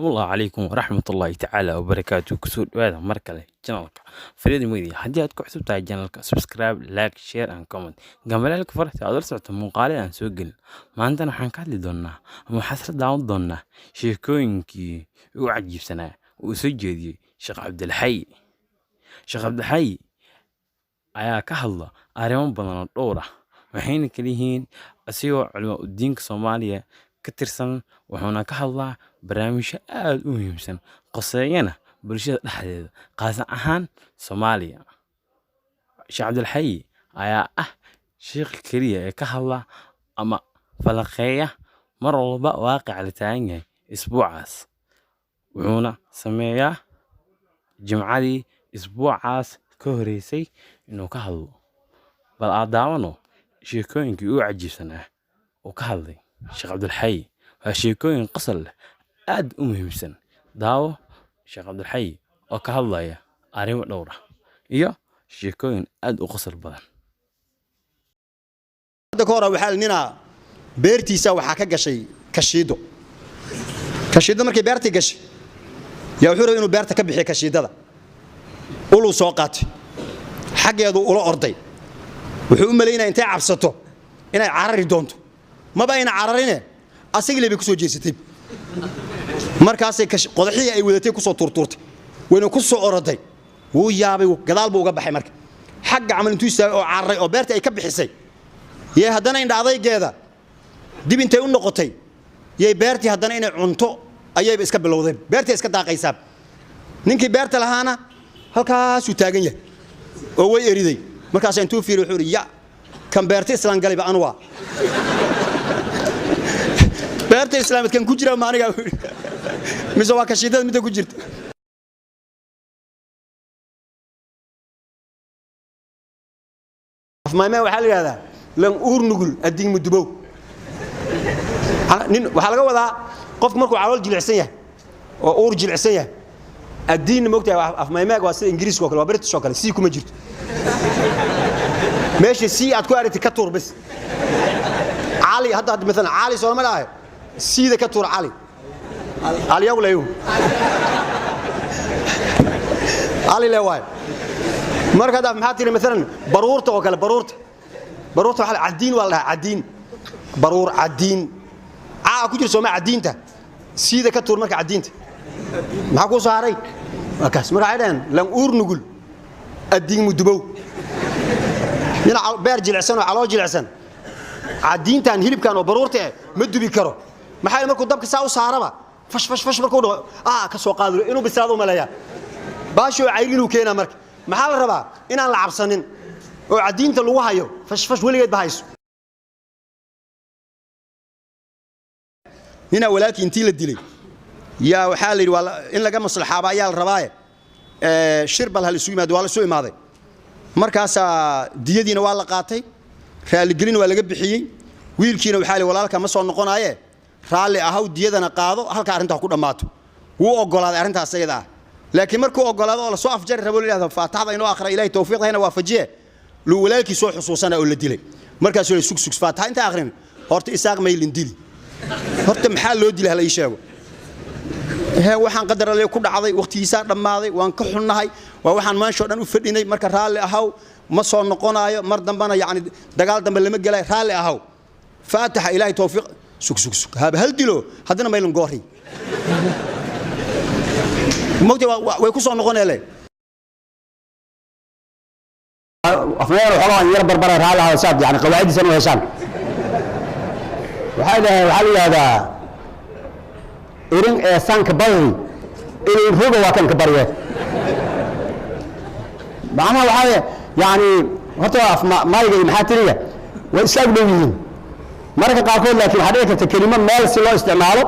الله عليكم ورحمة الله تعالى وبركاته كسود هذا مركله جنالك فريد ميديا حدي أدكو حسب تاع جنالك سبسكرايب لايك شير أند كومنت قبل لك فرحت أقدر سمعت مقالة عن سوقل ما عندنا حنكات لدونا محسرة داون دونا شيكوينكي وعجيب سنة وسجدي شيخ عبد الحي شيخ عبد الحي ayaa ka hadla arrimo badan oo dhowr ah waxayna kala yihiin asigoo culimo diinka Soomaaliya ka tirsan wuxuuna ka hadlaa barnaamijyo aad u muhiimsan qoseeyana bulshada dhexdeeda qaas ahaan Soomaaliya Sheekh Abdul Hayy ayaa ah sheekh kaliya ee ka hadla ama falaqeeya mar walba waaqic la taagan yahay isbuucaas wuxuuna sameeyaa jimcadii isbuucaas ka horeysay inuu ka hadlo bal aadaawano sheekooyinkii uu cajiibsanaa oo ka hadlay Sheekh Abdul Hayy waa sheekooyin qosol leh aad u muhiimsan daawo Sheekh Abdul Hayy oo ka hadlaya arrimo dhowr ah iyo sheekooyin aad u qosol badan hadda ka hor waxa nina beertiisa waxa ka gashay kashiido markay beertii gashay yaa wuxuu rabay inuu beerta ka bixiyo kashiidada ulu soo qaatay xageedu ula orday wuxuu u maleeyay intay cabsato inay carari doonto ma bayna cararine asagii leebay ku soo jeesatay markaas ay qodaxii ay wadatay ku soo turturtay wayna ku soo oroday wuu yaabay gadaal buu uga baxay marka xagga camal intuu isaay oo cararay oo beerta ay ka bixisay yee haddana in dhacdaygeeda dib intay u noqotay yee beertii haddana inay cunto ayay iska bilowdeen beertii iska daaqaysaa ninkii beerta lahaana halkaas uu taagan yahay oo way eriday markaas intuu fiiro wuxuu ya kan beerta islaan galay ba anwa beerta islaamid kan ku jira maaniga mise waa kashiidada mid ku jirta afmaamay waxa la yiraahdaa lan uur nugul adiin mudubow nin waxa laga wadaa qof markuu calool jilicsan yahay oo uur jilicsan yahay الدين مقطع أفمايماك واسد إنجليز كوكل وبرت شوكل سي كم جرت ماشي سي أتكو أريد كتور بس علي هذا مثلا علي صار ملاهي سي ذا كتور علي ولا يوم علي لا واي مرك هذا محاتي مثلا برورته وكلا برورته على عدين ولا عدين برور عدين كوجر سوما عدينته سي ذا كتور مرك عدينته maxaa saaray markaas maraydan lan uur nugul adiin mudubow ina beer jilicsan oo calool jilicsan cadiintan hilibkan oo baruurta ma dubi karo maxay markuu dabka saa u saaraba fash markuu dhaw ka soo qaadilo inuu bislaado malaya baasho cayriinu keena marka maxaa la rabaa inaan la cabsanin oo cadiinta lagu hayo fash waligeed bahayso ina walaalkii intii la dilay يا وحالي ولا إن لقى مصلحة بعيال رباية شرب لها السويمات ولا سوي ماضي مركز ديدين ولا قاطي خالقين ولا جب حي ويلكين وحالي ولا لك مصر نقون عيه رالي أهو ديدنا قاضو هالك أرنتها كل ماتو هو أقول هذا أرنتها السيدة لكن مركو أقول هذا ولا صاف جرب ولا هذا فتعب إنه آخر إليه توفيق هنا وافجيه لو ولاك يسوي حصوصنا ولا ديلي مركز يسوي سوق فاتح أنت آخرين هرت إساق ميل ديلي هرت محل لو ديلي هلا يشاو waxaan qadar leh ku dhacday waqtigiisa dhamaaday waan ka xunnahay waa waxaan maasho dhan u fadhinay marka raali ahaw ma soo noqonayo mar dambana yaani dagaal dambe lama galay raali ahaw faataha ilaahay tawfiiq sug haba hal dilo hadana meelun goori moogtay way ku soo noqonayeen afneer xoolahan yar barbara raali ahaw saad yaani qawaacid sano heeshan waxa la إيرين إنسان كباري إيرين روجا وكان كباري معناه وحاجة يعني هتوقف ما يجي محاترية وإسلام بينهم مرة قاقول لكن حديثة الكلمة ما يصير استعماله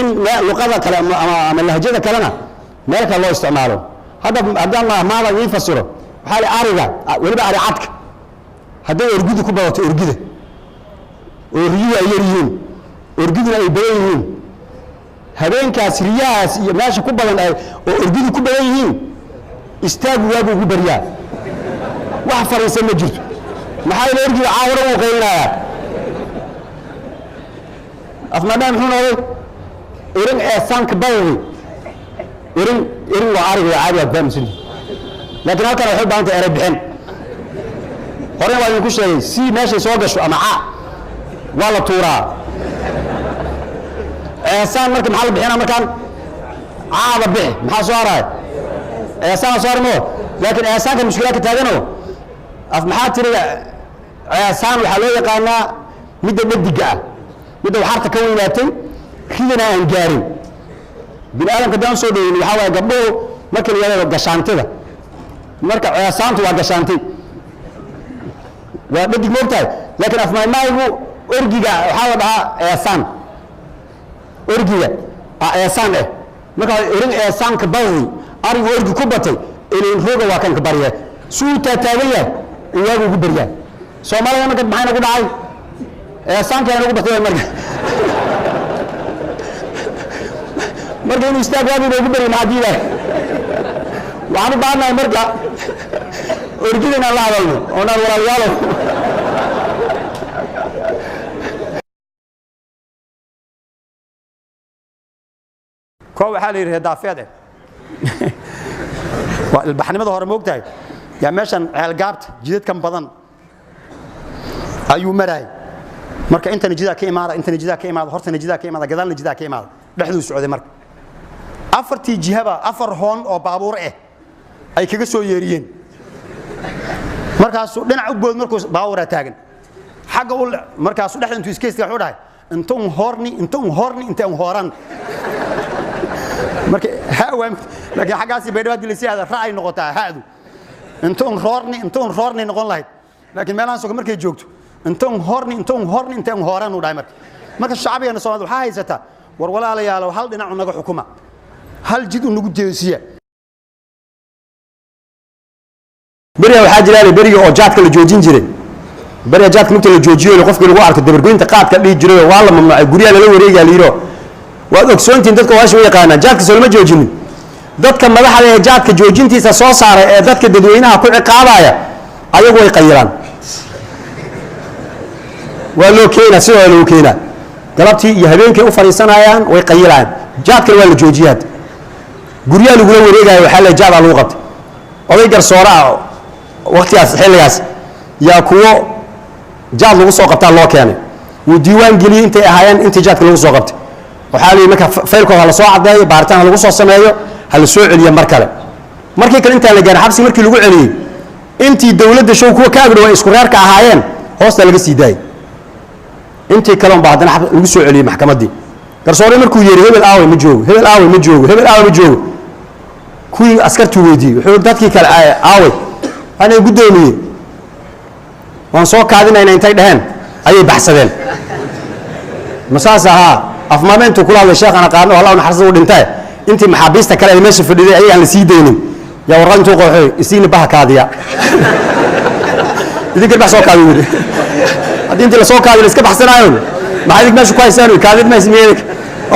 إن لغة كلام أما اللهجة كلامنا ما يك الله استعماله هذا الله ما له يفسره حال أرجع ولا أرجعك هذا أرجده كبارة أرجده أرجيه يريين أرجده يبينين habeenkaas riyaas iyo meesha ku badan ay oo urdidu ku badan yihiin istaag waagu ugu bariyaa wax fariisan ma jirto maxay la urdiga caawara u qeynaya afmadaan xunooday إرن إحسان كبيري إرن وعارف عادي أفهم سني لكن هذا كان يحب أنت أربعين هرين واحد يقول شيء سي ماشي سواق شو أمعاء ولا طورا إحسان مركب محل بحنا مكان عاد به محل صارة إحسان صار مو لكن إحسان كان مشكلة كتاجنه أفمحات تري إحسان وحلوية قالنا مدة مدقة مدة وحارة كونياتي خلينا نجاري بالعالم قدام سودي يحاول يقبله مركب يلا قشانتي ده مركب إحسان تو قشانتي وبدي موقتها لكن أفما ما يبغوا أرجع يحاول إحسان أرجع إحسان إيه مركب إرن إحسان كباري أرجع أرجع كبتي إلى الفوق وكان كباريه سوء تتابعيه إياه كباريه سومالي أنا كنت معنا كده عاي إحسان كان يقول بتوع مركب مركب يستقبل من كباريه معديله وأنا بعدنا مركب أرجعنا الله عليه أنا ولا يالله كوا حالي هدافيده البحنمده هore moogtahay yaa meeshan ceel gaabta jidad kan badan ayuu maray marka inta nijida ka imaada horta nijida ka imaada gadaalna nijida ka imaada dhaxdu socday marka afartii jihaba afar hoon oo baabuur ay kaga soo yeeriyeen markaas dhinac u bood markuu baabuur taagan xagga uu markaas dhaxdu intuu iskeysta wuxuu dhahay intuu horan marka haawam laakiin xagaasi beedwaad dilisiyaada raay noqotaa haadu intuu roorni noqon lahayd laakiin meelahan soo markay joogto intuu horan u dhaay marka shacabiyana Soomaalidu waxa haysata war walaalayaal hal dhinac naga xukuma hal jid u nagu jeesiya bariga waxa jiraan bariga oo jaadka la joojin jiray bariga jaadka inta la joojiyo qofkii lagu arko dabargoynta qaadka dhigi jiray waa la mamnuucay guriga la wareegay liiro waad ogsoontiin dadka waxa way yaqaanaan jaadka soo ma joojinin dadka madaxda ee jaadka joojintiisa soo saaray ee dadka dadweynaha ku ciqaabaya ayagu way qayiraan waa loo keenaa sidoo loo keenaa galabtii iyo habeenkii u fariisanayaan way qayiraan jaadka waa la joojiyad guriga lagu wareegay waxa la jaad lagu qabtay oday garsoora waqtigaas xilligaas yaa kuwo jaad lagu soo qabtaa loo keenay uu diiwaan geliyay intay ahaayeen intii jaadka lagu soo qabtay waxa la marka faylkooda la soo cadeeyo baaritaan lagu soo sameeyo hal soo celiyo mar kale markii kale inta la gaar xabsi markii lagu celiyay intii dawladda show kuwa ka agdhow isku reerka ahaayeen hoosta laga sii daayay intii kale oo baadana lagu soo celiyay maxkamadii garsoore markuu yeeray hebel aaway ma joogo kuwii askartu weydii wuxuu dadkii kale aaway ana gudoomiye waan soo kaadinayna intay dhaheen ayay baxsadeen masaasaha afmaameentu kula hadlay sheekana qaadno Allah naxariisto dhintay intii maxaabiista kale ay meesha fadhiday ay aan la sii deynin yaa warqad intuu qooxay isiina baha kaadiya idinka bax soo kaadiyo hadii intii la soo kaadiyo iska baxsanaayo maxay idin meesha ku haysaan kaadid ma ismeeyay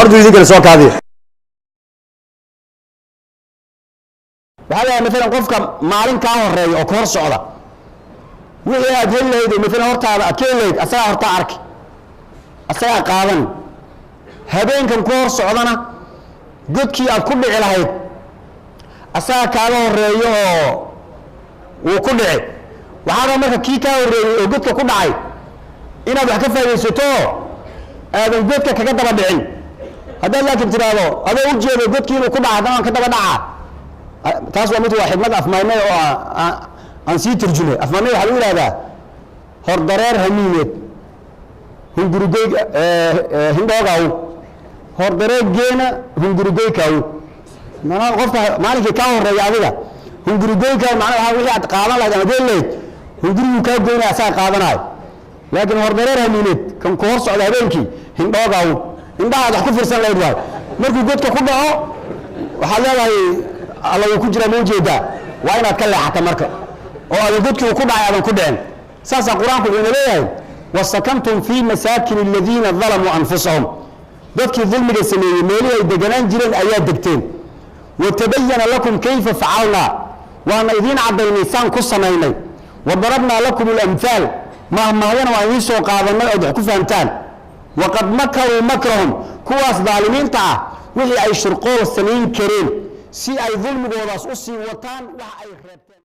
ordu idinka la soo kaadiyo waxa مثلا qofka maalin ka horeeyo oo kor socda wixii aad helayd مثلا hortaada akeelayd asaga horta arki asaga qaadan habeenkan ku hor socdana godkii aad ku dhici lahayd asaga kaaga horeeyo uu ku dhici waxa marka kii ka horeeyo oo godka ku dhacay inaad wax ka faa'iideysato aad godka kaga daba dhicin haddii laakiin tiraado adoo u jeedo godkii inuu ku dhacay ka daba dhacaa taas waa mid xigmad afmaanay oo aan sii turjumay afmaanay waxa lagu yiraahdaa hor dareer hamiineed hungurugeyga hindoogaw hor dareegeena hungurugeykaw mana qofka maalinka ka horeeya adiga hungurugeyka macnaha wixii aad qaadan lahayd ama deelayd hungurigu ka goynaa asaa qaadanaay laakiin hor dareer hamiineed kan ku hor socda habeenkii hindoogaw indhaha wax ku fiirsan lahayd waay markuu godka ku dhaco waxa leedahay Allah ku jira muujeeda waa inaad ka leexato marka oo aad godkii ku dhacay adan ku dhicin saasa quraanku wuxuu leeyahay wasakantum fi masakin alladhina zalamu anfusahum dadkii dhulmiga sameeyay meelay ay deganaan jireen ayaa degteen watabayyana lakum kayfa fa'alna wa ana idin cadaynaysan ku sameeynay wadarabna lakum al-amthal ma maayana waa idin soo qaadanay oo ku fahantaan waqad makaru makrahum kuwaas dhaalimiinta wixii ay shirqool samayn kareen si ay dulmigoodaas u sii wataan waxa ay reebteen